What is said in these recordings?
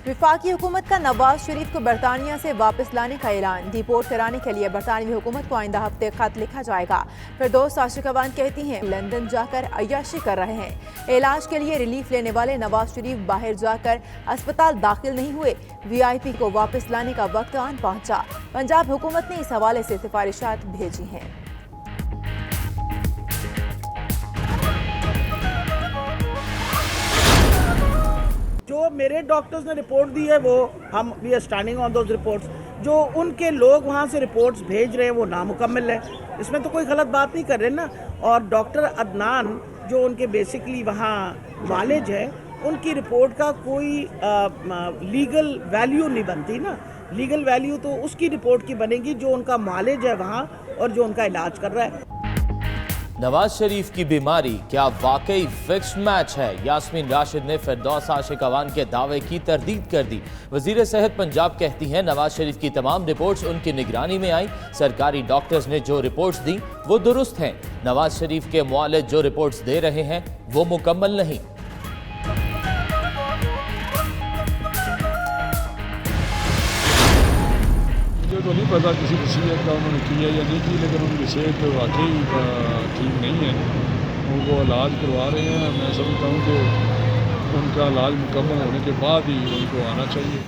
वफाकी हुकूमत का नवाज शरीफ को बरतानिया से वापस लाने का ऐलान। डिपोर्ट कराने के लिए बरतानवी हुकूमत को आइंदा हफ्ते खत लिखा जाएगा। फिरदौस आशिक अवान कहती हैं लंदन जाकर अय्याशी कर रहे हैं। इलाज के लिए रिलीफ लेने वाले नवाज शरीफ बाहर जाकर अस्पताल दाखिल नहीं हुए। VIP को वापस लाने का वक्त आन पहुंचा। पंजाब हुकूमत ने इस हवाले से सिफारिशात भेजी हैं। जो मेरे डॉक्टर्स ने रिपोर्ट दी है वो हम we are standing on those reports. जो उनके लोग वहाँ से रिपोर्ट्स भेज रहे हैं वो नामुकम्मल है, इसमें तो कोई गलत बात नहीं कर रहे ना। और डॉक्टर अदनान जो उनके बेसिकली वहाँ वालिद है, उनकी रिपोर्ट का कोई लीगल वैल्यू नहीं बनती ना। लीगल वैल्यू तो उसकी रिपोर्ट की बनेगी जो उनका वालिद है वहाँ और जो उनका इलाज कर रहा है। नवाज शरीफ की बीमारी क्या वाकई फिक्स्ड मैच है? यास्मीन राशिद ने फिरदौस आशिक अवान के दावे की तरदीद कर दी। वजीर सेहत पंजाब कहती हैं नवाज शरीफ की तमाम रिपोर्ट्स उनकी निगरानी में आई। सरकारी डॉक्टर्स ने जो रिपोर्ट्स दी वो दुरुस्त हैं। नवाज शरीफ के मुआलिज जो रिपोर्ट्स दे रहे हैं वो मुकम्मल नहीं। मुझे तो नहीं पता किसी वसीयत का उन्होंने किया या नहीं की, लेकिन उनकी सेहत वाकई ठीक नहीं है। उनको इलाज करवा रहे हैं। मैं समझता हूँ कि उनका इलाज मुकम्मल होने के बाद ही उनको आना चाहिए।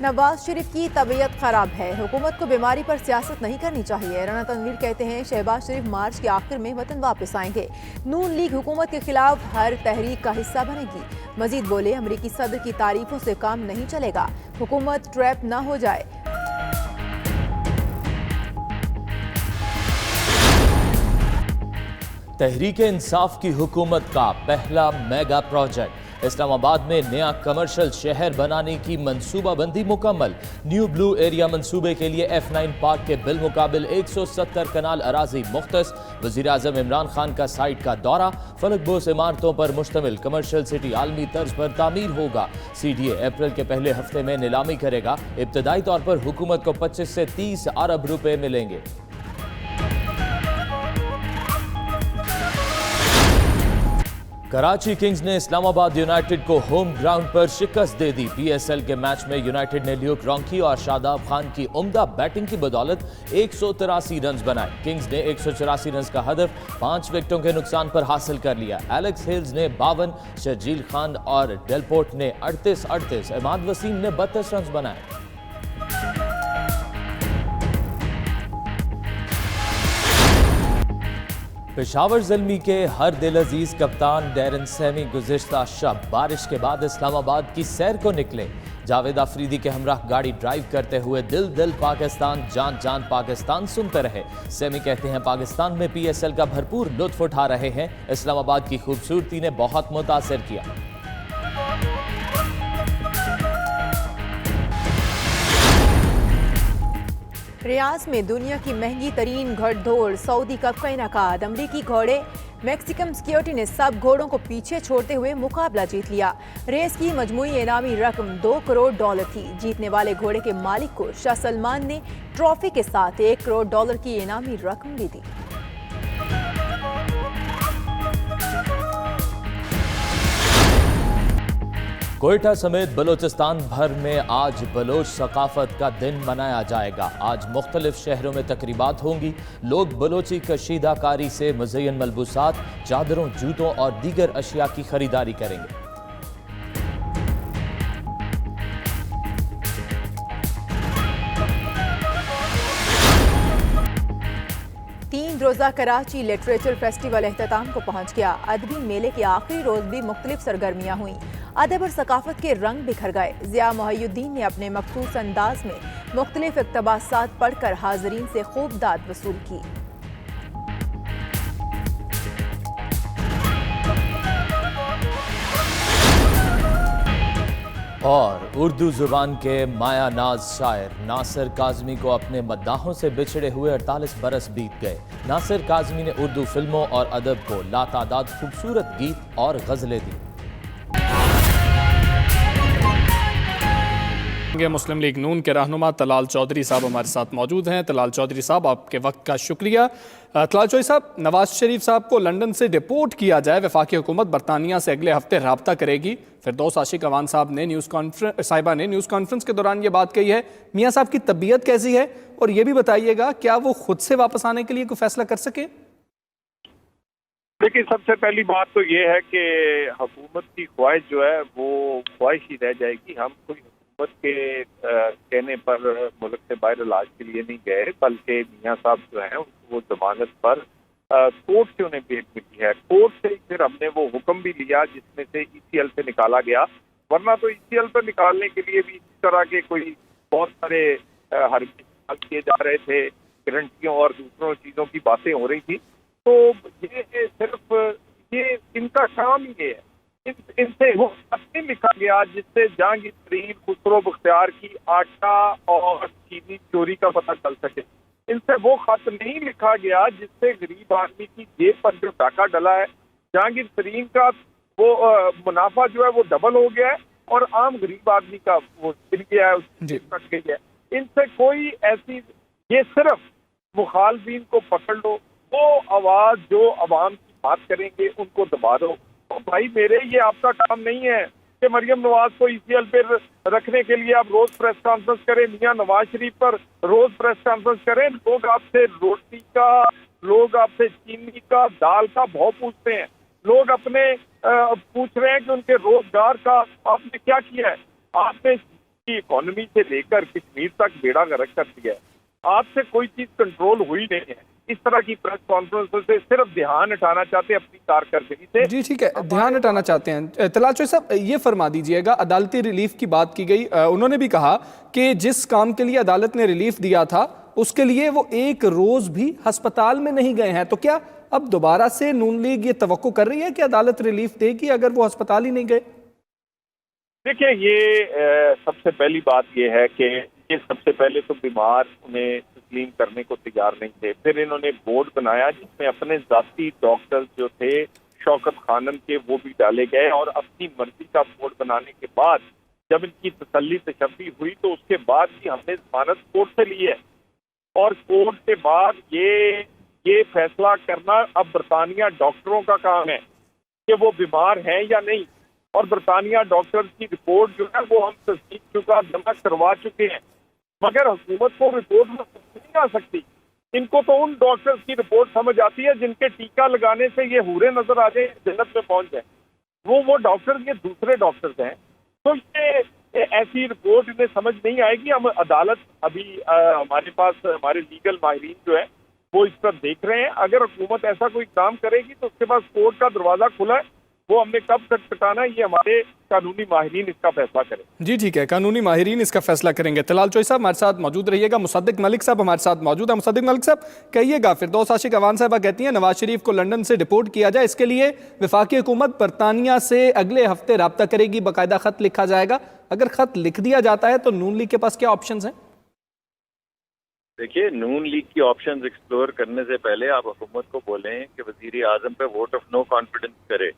नवाज शरीफ की तबीयत खराब है, हुकूमत को बीमारी पर सियासत नहीं करनी चाहिए। राना तनवीर कहते हैं शहबाज शरीफ मार्च के आखिर में वतन वापस आएंगे। नून लीग हुकूमत के खिलाफ हर तहरीक का हिस्सा बनेगी। मजीद बोले अमरीकी सदर की तारीफों से काम नहीं चलेगा, हुकूमत ट्रैप न हो जाए। तहरीक इंसाफ की हुकूमत का पहला मेगा प्रोजेक्ट। इस्लामाबाद में नया कमर्शियल शहर बनाने की मंसूबाबंदी मुकम्मल। न्यू ब्लू एरिया मंसूबे के लिए F9 पार्क के बिलमुकाबिल 170 कनाल अराजी मुख्तस। वज़ीर आज़म इमरान खान का साइट का दौरा। फलकबोस इमारतों पर मुश्तमिल कमर्शियल सिटी आलमी तर्ज पर तामीर होगा। CDA अप्रैल के पहले हफ्ते में नीलामी करेगा। इब्तदाई तौर पर हुकूमत को 25 से 30 अरब रुपए मिलेंगे। कराची किंग्स ने इस्लामाबाद यूनाइटेड को होम ग्राउंड पर शिकस्त दे दी। PSL के मैच में यूनाइटेड ने ल्यूक रॉन्की और शादाब खान की उम्दा बैटिंग की बदौलत 183 रन बनाए। किंग्स ने 184 रन का हदफ 5 विकेटों के नुकसान पर हासिल कर लिया। एलेक्स हिल्स ने 52, शर्जील खान और डेलपोर्ट ने 38, इमाद वसीम ने 32 रन बनाए। पेशावर ज़ल्मी के हर दिल अजीज कप्तान डैरन सैमी गुज़िश्ता शब बारिश के बाद इस्लामाबाद की सैर को निकले। जावेद आफरीदी के हमराह गाड़ी ड्राइव करते हुए दिल दिल पाकिस्तान जान जान पाकिस्तान सुनते रहे। सैमी कहते हैं पाकिस्तान में PSL का भरपूर लुत्फ उठा रहे हैं। इस्लामाबाद की खूबसूरती ने बहुत मुतासिर किया। रियाज में दुनिया की महंगी तरीन घड़दौड़ सऊदी कप का इनेकाद। अमरीकी घोड़े मैक्सिकन सिक्योरिटी ने सब घोड़ों को पीछे छोड़ते हुए मुकाबला जीत लिया। रेस की मजमूई इनामी रकम $2 करोड़ थी। जीतने वाले घोड़े के मालिक को शाह सलमान ने ट्रॉफी के साथ $1 करोड़ की इनामी रकम भी दी। कोयटा समेत बलोचिस्तान भर में आज बलोच सकाफत का दिन मनाया जाएगा। आज मुख्तलिफ शहरों में तकरीबात होंगी। लोग बलोची कशीदाकारी से मुज़य्यन मलबूसात, चादरों, जूतों और दीगर अशिया की खरीदारी करेंगे। रोज़ा कराची लिटरेचर फेस्टिवल एहतताम को पहुंच गया। अदबी मेले के आखिरी रोज भी मुख्तलिफ सरगर्मियां हुई। अदब और सकाफत के रंग बिखर गए। ज़िया मोहिउद्दीन ने अपने मखसूस अंदाज में मुख्तलिफ इक़्तिबासात पढ़कर हाज़रीन से खूब दाद वसूल की। और उर्दू जुबान के माया नाज शायर नासिर काज़मी को अपने मद्दाहों से बिछड़े हुए 48 बरस बीत गए। नासिर काज़मी ने उर्दू फिल्मों और अदब को लातादाद खूबसूरत गीत और गज़लें दी। मुस्लिम लीग नून के रहनुमा तलाल चौधरी साहब हमारे साथ मौजूद हैं। तलाल चौधरी साहब, आपके वक्त का शुक्रिया। तलाल चौधरी साहब, नवाज शरीफ साहब को लंदन से डिपोर्ट किया जाए, वफाकी हुकूमत बरतानिया से अगले हफ्ते रब्ता करेगी। फिरदौस आशिक अवान साहब ने न्यूज़ कॉन्फ्रेंस के दौरान ये बात कही है। मियाँ साहब की तबीयत कैसी है, और ये भी बताइएगा क्या वो खुद से वापस आने के लिए कोई फैसला कर सके? देखिए, सबसे पहली बात तो ये है कि हुकूमत की ख्वाहिश जो है वो ख्वाहिश ही रह जाएगी। हम कोई हुकूमत के कहने पर मुल्क से बाहर इलाज के लिए नहीं गए, बल्कि मियाँ साहब जो हैं वो जमानत पर कोर्ट से उन्हें बेल मिली है। कोर्ट से फिर हमने वो हुक्म भी लिया जिसमें से ECL से निकाला गया, वरना तो ECL पर निकालने के लिए भी इस तरह के कोई बहुत सारे हरकत किए जा रहे थे, गारंटियों और दूसरों चीज़ों की बातें हो रही थी। तो ये सिर्फ ये इनका काम ही है। इनसे वो खत लिखा गया जिससे जहांगीर तरीन, खुसरो बख्तियार की आटा और चीनी चोरी का पता चल सके। इनसे वो खत नहीं लिखा गया जिससे गरीब आदमी की जेब पर जो डाका डला है, जहांगीर तरीन का वो मुनाफा जो है वो डबल हो गया है और आम गरीब आदमी का वो गिर गया है, कट गई है। इनसे कोई ऐसी, ये सिर्फ मुखालफिन को पकड़ लो, वो आवाज जो अवाम की बात करेंगे उनको दबा दो। तो भाई मेरे, ये आपका काम नहीं है कि मरियम नवाज को ECL पर रखने के लिए आप रोज प्रेस कॉन्फ्रेंस करें, मियां नवाज शरीफ पर रोज प्रेस कॉन्फ्रेंस करें। लोग आपसे रोटी का, लोग आपसे चीनी का, दाल का भाव पूछते हैं। लोग अपने पूछ रहे हैं कि उनके रोजगार का आपने क्या किया है। आपने इकोनॉमी से लेकर कश्मीर तक बेड़ा गर्क कर दिया है। आपसे कोई चीज कंट्रोल हुई नहीं है। इस तरह की प्रेस कॉन्फ्रेंस से सिर्फ ध्यान हटाना चाहते हैं अपनी कारकर्दगी से। जी ठीक है, ध्यान हटाना चाहते हैं। तलाल चौधरी साहब, ये फरमा दीजिएगा, अदालती रिलीफ की बात की गई, उन्होंने भी कहा कि जिस काम के लिए अदालत ने रिलीफ दिया था उसके लिए वो एक रोज भी अस्पताल में नहीं गए हैं। तो क्या अब दोबारा से नून लीग ये तवक्को कर रही है कि अदालत रिलीफ देगी अगर वो अस्पताल ही नहीं गए? देखिए, ये सबसे पहली बात ये है कि ये सबसे पहले तो बीमार उन्हें तस्लीम करने को तैयार नहीं थे। फिर इन्होंने बोर्ड बनाया जिसमें अपने जाती डॉक्टर्स जो थे शौकत खानम के, वो भी डाले गए, और अपनी मर्जी का बोर्ड बनाने के बाद जब इनकी तसल्ली तशब्बी हुई तो उसके बाद ही हमने जमानत कोर्ट से ली है। और कोर्ट के बाद ये फैसला करना अब बरतानिया डॉक्टरों का काम है कि वो बीमार हैं या नहीं। और बरतानिया डॉक्टर्स की रिपोर्ट जो है वो हम तस्दीक शुदा जमा करवा चुके हैं, मगर हुकूमत को रिपोर्ट में नहीं आ सकती। इनको तो उन डॉक्टर्स की रिपोर्ट समझ आती है जिनके टीका लगाने से ये हूरे नजर आ जाए, जन्नत में पहुंच जाए। वो डॉक्टर्स ये दूसरे डॉक्टर्स हैं। तो ये ऐसी रिपोर्ट इन्हें समझ नहीं आएगी। हम अदालत अभी हमारे पास हमारे लीगल माहिरीन जो है वो इस पर देख रहे हैं। अगर हुकूमत ऐसा कोई काम करेगी तो उसके पास कोर्ट का दरवाजा खुला है, वो हमने कब तक टकाना है ये हमारे कानूनी माहिरीन इसका फैसला करें। जी ठीक है, कानूनी माहिरीन इसका फैसला करेंगे। तलाल चौधरी साहब हमारे साथ मौजूद रहिएगा। मुसद्दिक मलिक साहब हमारे साथ मौजूद है। मुसद्दिक मलिक साहब, कहिएगा, फिरदौस आशिक अवान साहबा कहती हैं नवाज शरीफ को लंदन से डिपोर्ट किया जाए, इसके लिए वफाकी हुकूमत बरतानिया से अगले हफ्ते रब्ता करेगी, बाकायदा खत लिखा जाएगा। अगर खत लिख दिया जाता है तो नून लीग के पास क्या ऑप्शंस हैं? देखिए, नून लीग की ऑप्शंस एक्सप्लोर करने से पहले आप हुकूमत को बोलें कि वजीर आजम पे वोट ऑफ नो कॉन्फिडेंस करे।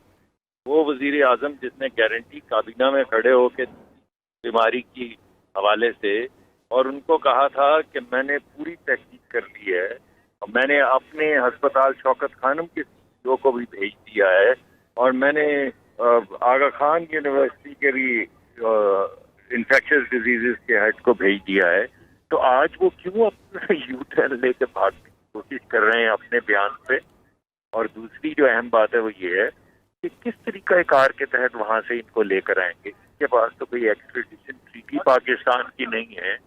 वो वजीर आजम जिसने गारंटी काबीना में खड़े होकर बीमारी की हवाले से, और उनको कहा था कि मैंने पूरी तहकीक कर ली है, मैंने अपने अस्पताल शौकत खानम के CEO को भी भेज दिया है, और मैंने आगा खान यूनिवर्सिटी के भी इंफेक्शियस डिजीजेस के हेड को भेज दिया है। तो आज वो क्यों अपना U-टर्न लेके भागने की कोशिश कर रहे हैं अपने बयान पे? और दूसरी जो अहम बात है वो ये है कि किस तरीका कार के तहत वहां से इनको लेकर आएंगे। इनके पास तो कोई एक्सट्रेडिशन ट्रीटी पाकिस्तान की नहीं है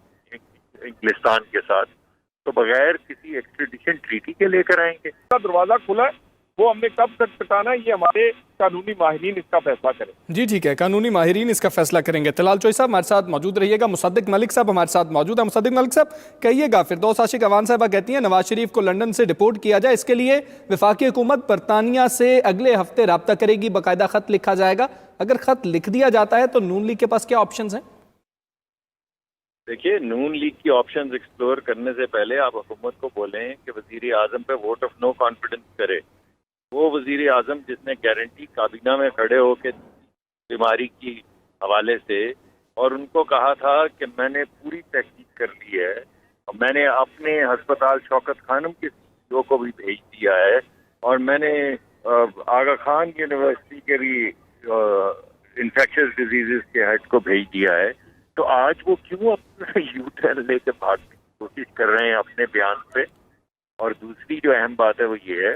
इंग्लिस्तान के साथ, तो बगैर किसी एक्सट्रेडिशन ट्रीटी के लेकर आएंगे। दरवाजा खुला है, वो हमने कब तक टकाना है ये हमारे कानूनी माहिरीन इसका फैसला करें। जी ठीक है, कानूनी माहिरीन इसका फैसला करेंगे। तलाल चौधरी साहब हमारे साथ मौजूद रहिएगा। मुसद्दिक मलिक साहब हमारे साथ मौजूद है। मुसद्दिक मलिक साहब, कहिएगा, फिरदौस आशिक अवान साहबा कहती हैं नवाज शरीफ को लंदन से डिपोर्ट किया जाए, इसके लिए वफाकी हुकूमत बरतानिया से अगले हफ्ते रब्ता करेगी, बाकायदा खत लिखा जाएगा। अगर खत लिख दिया जाता है तो नून लीग के पास क्या ऑप्शंस हैं? देखिए, नून लीग की ऑप्शंस एक्सप्लोर करने से पहले आप हुकूमत को बोलें कि वजीर आजम पे वोट ऑफ नो कॉन्फिडेंस करे। वो वजीर आजम जिसने गारंटी काबीना में खड़े होकर बीमारी की हवाले से, और उनको कहा था कि मैंने पूरी तहकीक कर ली है, मैंने अपने अस्पताल शौकत खानम के सीईओ को भी भेज दिया है और मैंने आगा खान यूनिवर्सिटी के भी इंफेक्शियस डिजीजेस के हेड को भेज दिया है। तो आज वो क्यों अपना यू टर्न लेके भागने की कोशिश कर रहे हैं अपने बयान पे। और दूसरी जो अहम बात है वो ये है